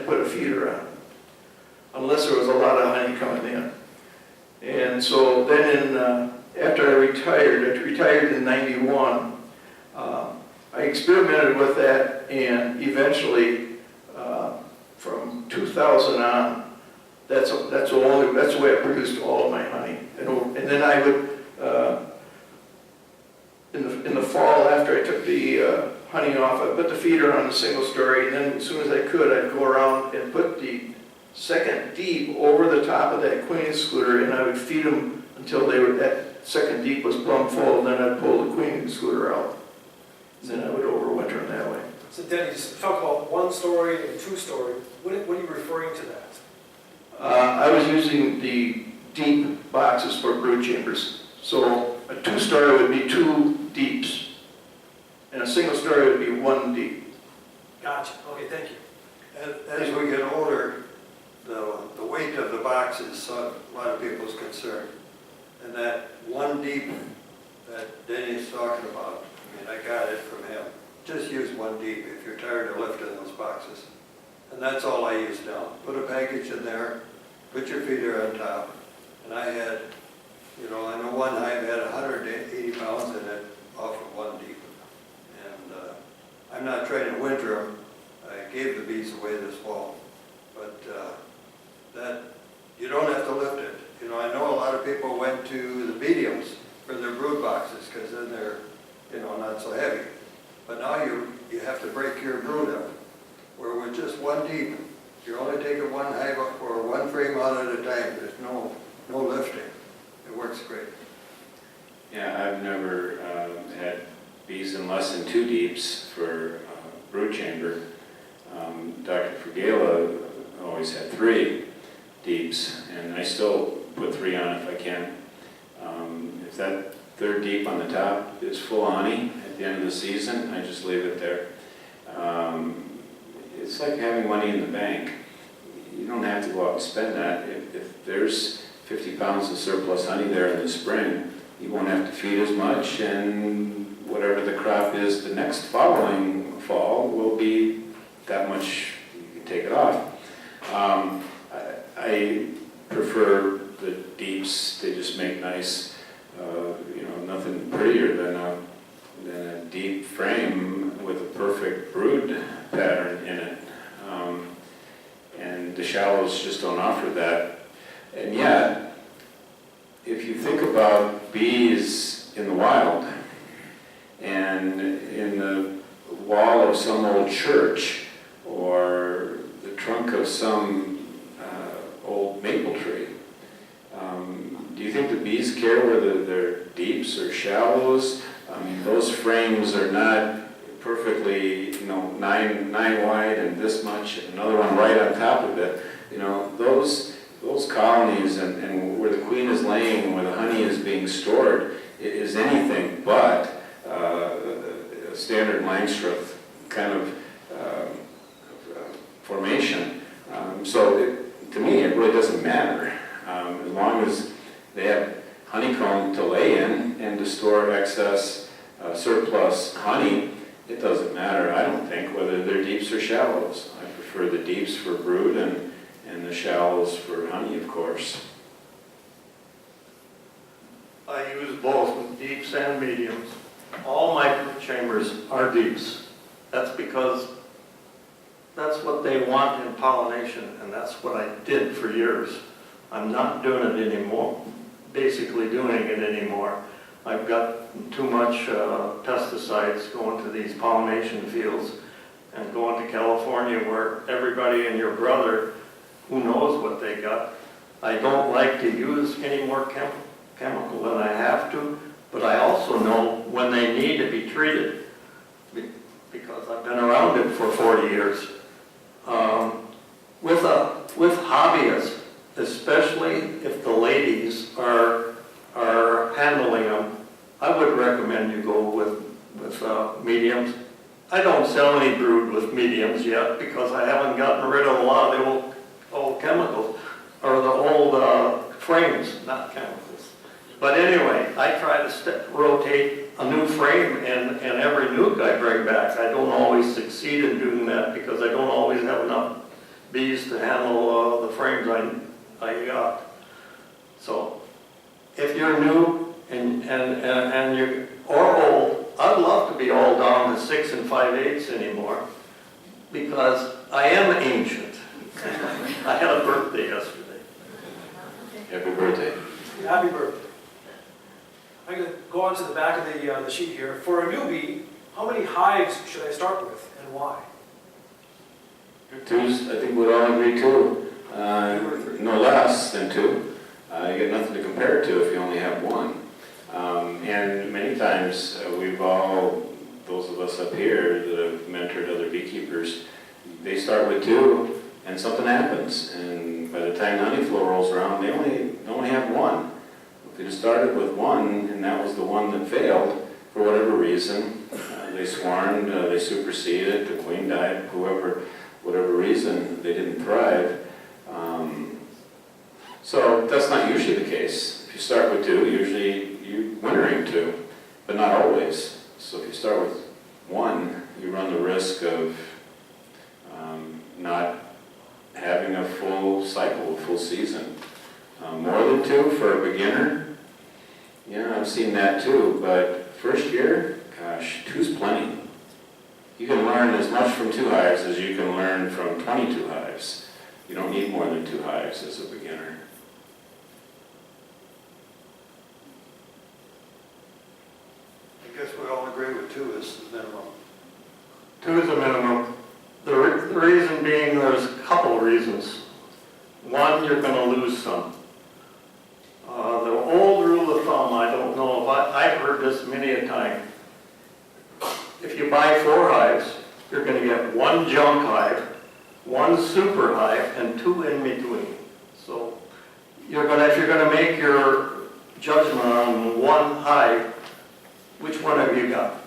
put a feeder on, unless there was a lot of honey coming in. And so then after I retired in 91, I experimented with that, and eventually, from 2000 on, that's the way I produced all of my honey. And then I would, in the fall, after I took the honey off, I put the feeder on a single story, and then as soon as I could, I'd go around and put the second deep over the top of that queen excluder, and I would feed them until that second deep was plumb full, and then I'd pull the queen excluder out. And then I would overwinter them that way. So Denny, you talk about one story and two story. What are you referring to that? I was using the deep boxes for brood chambers. So a two-story would be 2 deeps, and a single story would be 1 deep. Gotcha. Okay, thank you. As we get older, the weight of the boxes, so a lot of people's concern. And that 1 deep that Denny's talking about, I mean, I got it from him. Just use 1 deep if you're tired of lifting those boxes. And that's all I use now. Put a package in there, put your feeder on top. And I had, I know one hive had 180 pounds in it off of 1 deep. And I'm not trying to winter them. I gave the bees away this fall. But that, you don't have to lift it. I know a lot of people went to the mediums for their brood boxes because then they're, not so heavy. But now you have to break your brood up. Where with just 1 deep, you're only taking 1 hive up or 1 frame out at a time. There's no lifting. It works great. Yeah, I've never had bees in less than 2 deeps for brood chamber. Dr. Frugela always had 3 deeps, and I still put 3 on if I can. If that 3rd deep on the top is full honey at the end of the season, I just leave it there. It's like having money in the bank. You don't have to go out and spend that. If there's 50 pounds of surplus honey there in the spring, you won't have to feed as much, and whatever the crop is the next following fall will be that much, you can take it off. I prefer the deeps. They just make nice, nothing prettier than a deep frame with a perfect brood pattern in it. And the shallows just don't offer that. And yet, if you think about bees in the wild and in the wall of some old church or the trunk of some old maple tree, do you think the bees care whether they're deeps or shallows? I mean, those frames are not perfectly, 9 wide and this much, and another one right on top of it. Those colonies and where the queen is laying, where the honey is being stored, is anything but a standard Langstroth kind of formation. To me, it really doesn't matter. As long as they have honeycomb to lay in and to store excess surplus honey, it doesn't matter, I don't think, whether they're deeps or shallows. I prefer the deeps for brood and the shallows for honey, of course. I use both, with deeps and mediums. All my brood chambers are deeps. That's because that's what they want in pollination, and that's what I did for years. I'm not doing it anymore, basically doing it anymore. I've got too much pesticides going to these pollination fields and going to California where everybody and your brother, who knows what they got. I don't like to use any more chemical than I have to, but I also know when they need to be treated because I've been around it for 40 years. With hobbyists, especially if the ladies are handling them, I would recommend you go with mediums. I don't sell any brood with mediums yet because I haven't gotten rid of a lot of the old chemicals, or the old frames, not chemicals. But anyway, I try to rotate a new frame in every nuke I bring back. I don't always succeed in doing that because I don't always have enough bees to handle the frames I got. So if you're new and you're, or old, I'd love to be all down to 6 5/8 anymore because I am ancient. I had a birthday yesterday. Happy birthday. Happy birthday. I'm going to go on to the back of the sheet here. For a newbie, how many hives should I start with and why? Two's, I think we'd all agree two. No less than two. You got nothing to compare it to if you only have one. And many times we've all, those of us up here that have mentored other beekeepers, they start with two and something happens. And by the time honey flow rolls around, they only have one. If they just started with one and that was the one that failed for whatever reason, they swarmed, they superseded, the queen died, whatever reason, they didn't thrive. So that's not usually the case. If you start with two, usually you're wintering two, but not always. So if you start with one, you run the risk of not having a full cycle, a full season. More than two for a beginner, yeah, I've seen that too, but first year, gosh, two's plenty. You can learn as much from 2 hives as you can learn from 22 hives. You don't need more than 2 hives as a beginner. I guess we all agree with 2 is the minimum. 2 is a minimum. The reason being, there's a couple reasons. One, you're going to lose some. The old rule of thumb, I don't know if I've heard this many a time. If you buy 4 hives, you're going to get 1 junk hive, 1 super hive, and 2 in between. So if you're going to make your judgment on 1 hive, which one have you got?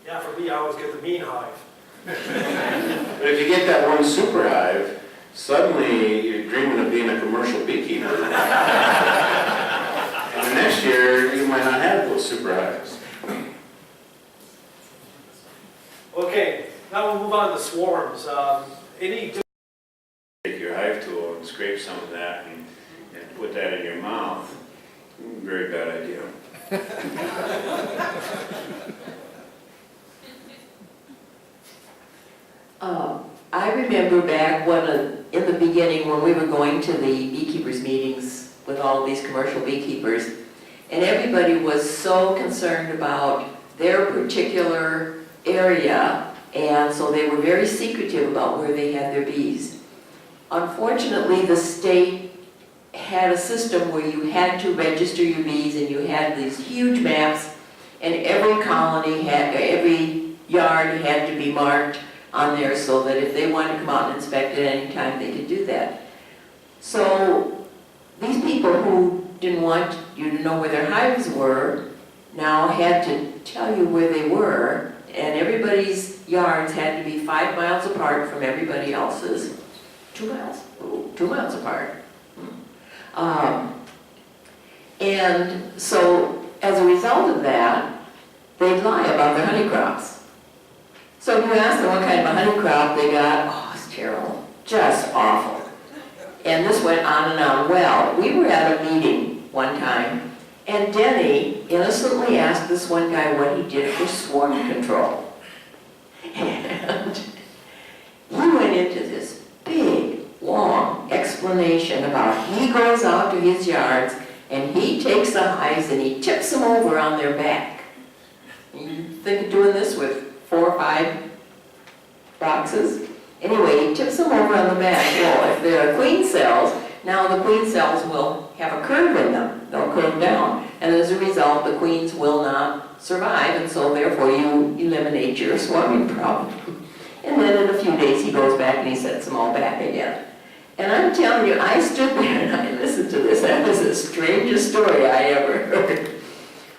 Yeah, for me, I always get the mean hive. But if you get that 1 super hive, suddenly you're dreaming of being a commercial beekeeper. And the next year, you might not have those super hives. Okay, now we'll move on to swarms. Take your hive tool and scrape some of that and put that in your mouth. Very bad idea. I remember back in the beginning when we were going to the beekeepers meetings with all of these commercial beekeepers, and everybody was so concerned about their particular area, and so they were very secretive about where they had their bees. Unfortunately, the state had a system where you had to register your bees, and you had these huge maps, and every colony every yard had to be marked on there so that if they wanted to come out and inspect it any time, they could do that. So these people who didn't want you to know where their hives were now had to tell you where they were, and everybody's yards had to be 5 miles apart from everybody else's. 2 miles? Ooh, 2 miles apart. And so as a result of that, they'd lie about their honey crops. So if you ask them what kind of a honey crop they got, oh, it's terrible, just awful. And this went on and on. Well, we were at a meeting one time, and Denny innocently asked this one guy what he did for swarm control. And he went into this big, long explanation about he goes out to his yards and he takes the hives and he tips them over on their back. You think of doing this with 4 or 5 boxes? Anyway, he tips them over on the back. Well, if they're queen cells, now the queen cells will have a curve in them. They'll curve down. And as a result, the queens will not survive, and so therefore you eliminate your swarming problem. And then in a few days he goes back and he sets them all back again. And I'm telling you, I stood there and I listened to this. That was the strangest story I ever heard.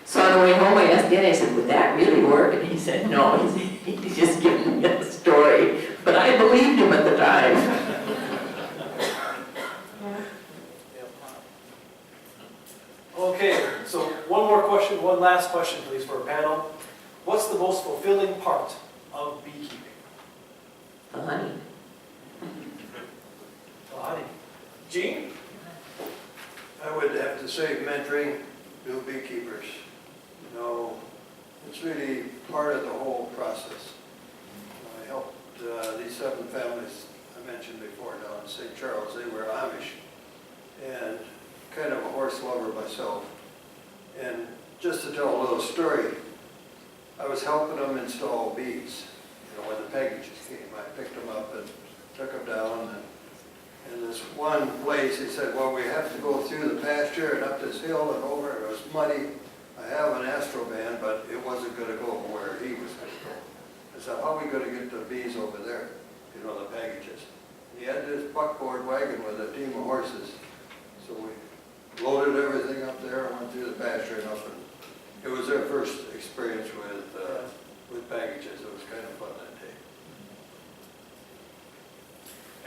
So on the way home, I asked Danny, I said, would that really work? And he said, no, he's just giving me a story. But I believed him at the time. Okay, so one last question, please, for our panel. What's the most fulfilling part of beekeeping? The honey. Gene? I would have to say mentoring new beekeepers. You know, it's really part of the whole process. I helped these 7 families I mentioned before down in St. Charles. They were Amish and kind of a horse lover myself. And just to tell a little story, I was helping them install bees. You know, when the packages came, I picked them up and took them down. And this one place, he said, well, we have to go through the pasture and up this hill and over. It was muddy. I have an Astrovan, but it wasn't going to go where he was going to go. I said, how are we going to get the bees over there? You know, the packages. He had this buckboard wagon with a team of horses. So we loaded everything up there and went through the pasture and up. And it was their first experience with packages. It was kind of fun that day.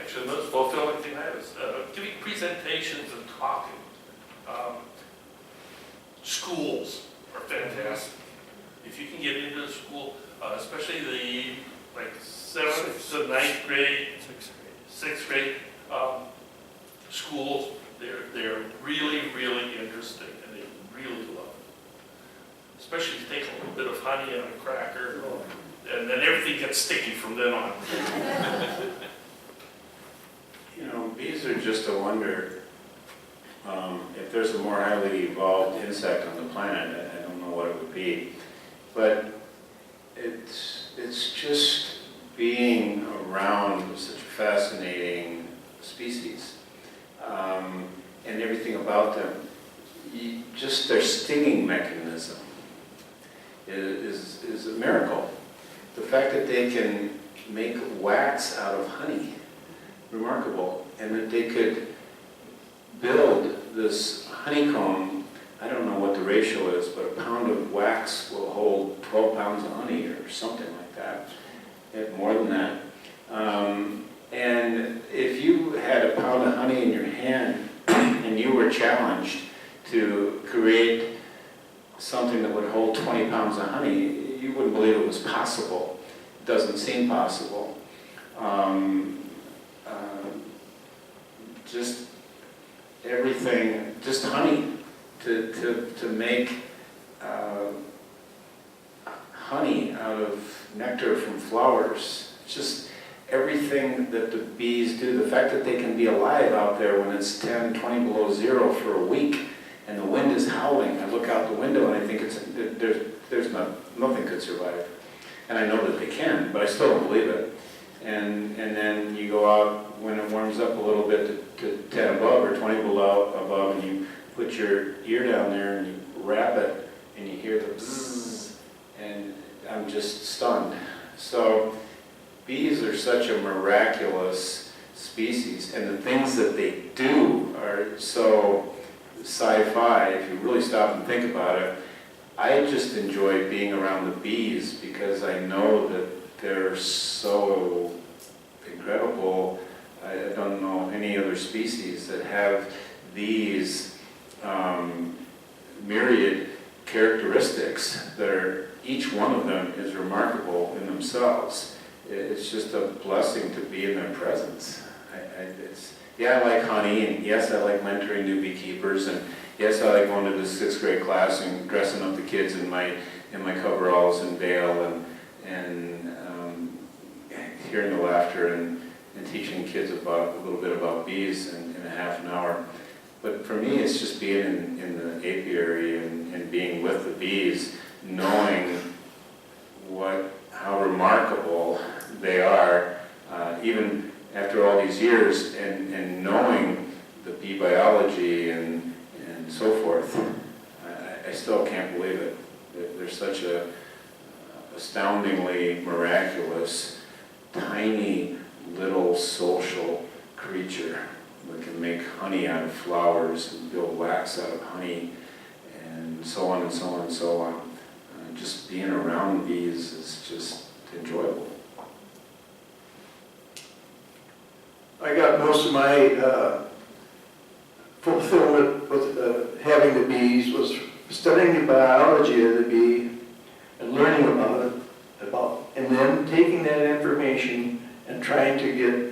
Actually, the most fulfilling thing I have is giving presentations and talking. Schools are fantastic. If you can get into a school, especially the like 7th to 9th grade, 6th grade schools, they're really, really interesting and they really love it. Especially if you take a little bit of honey and a cracker, and then everything gets sticky from then on. You know, bees are just a wonder. If there's a more highly evolved insect on the planet, I don't know what it would be. But it's just being around such a fascinating species. And everything about them. Just their stinging mechanism is a miracle. The fact that they can make wax out of honey, remarkable, and that they could build this honeycomb. I don't know what the ratio is, but a pound of wax will hold 12 pounds of honey or something like that, more than that. And if you had a pound of honey in your hand and you were challenged to create something that would hold 20 pounds of honey, you wouldn't believe it was possible. It doesn't seem possible. Just everything, just honey, to make honey out of nectar from flowers. Just everything that the bees do, the fact that they can be alive out there when it's 10, 20 below zero for a week and the wind is howling. I look out the window and I think nothing could survive. And I know that they can, but I still don't believe it. And then you go out when it warms up a little bit to 10 above or 20 below above, and you put your ear down there and you wrap it and you hear the bzzz, and I'm just stunned. So bees are such a miraculous species, and the things that they do are so sci-fi. If you really stop and think about it, I just enjoy being around the bees because I know that they're so incredible. I don't know any other species that have these myriad characteristics that are, each one of them is remarkable in themselves. It's just a blessing to be in their presence. I like honey, and yes, I like mentoring new beekeepers, and yes, I like going to the 6th grade class and dressing up the kids in my coveralls and veil, and hearing the laughter and teaching kids about a little bit about bees in a half an hour. But for me, it's just being in the apiary and being with the bees, knowing how remarkable they are, even after all these years, and knowing the bee biology and so forth. I still can't believe it. They're such a astoundingly miraculous, tiny little social creature that can make honey out of flowers and build wax out of honey, and so on and so on and so on. Just being around bees is just enjoyable. I got most of my fulfillment with having the bees was studying the biology of the bee and learning about it, and then taking that information and trying to get